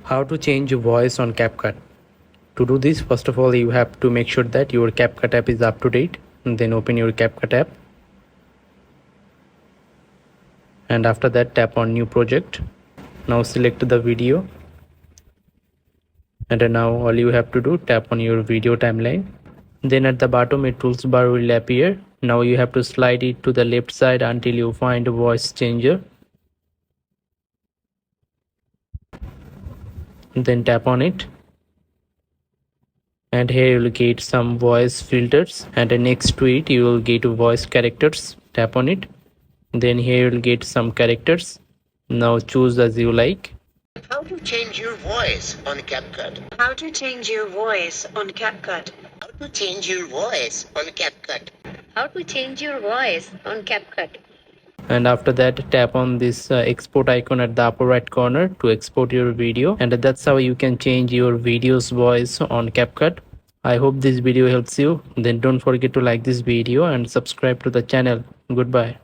How to change your voice on CapCut. To do this, first of all, you have to make sure that your CapCut app is up to date. And then open your CapCut app. And after that, tap on new project. Now select the video. And now all you have to do, tap on your video timeline. Then at the bottom, a tools bar will appear. Now you have to slide it to the left side until you find a voice changer. Then tap on it. And here you will get some voice filters, and next to it you will get voice characters. Tap on it. Then here you will get some characters. Now choose as you like. How to change your voice on CapCut. How to change your voice on CapCut. How to change your voice on CapCut. How to change your voice on CapCut. And after that, tap on this export icon at the upper right corner to export your video. And that's how you can change your video's voice on CapCut. I hope this video helps you. Then don't forget to like this video and subscribe to the channel. Goodbye.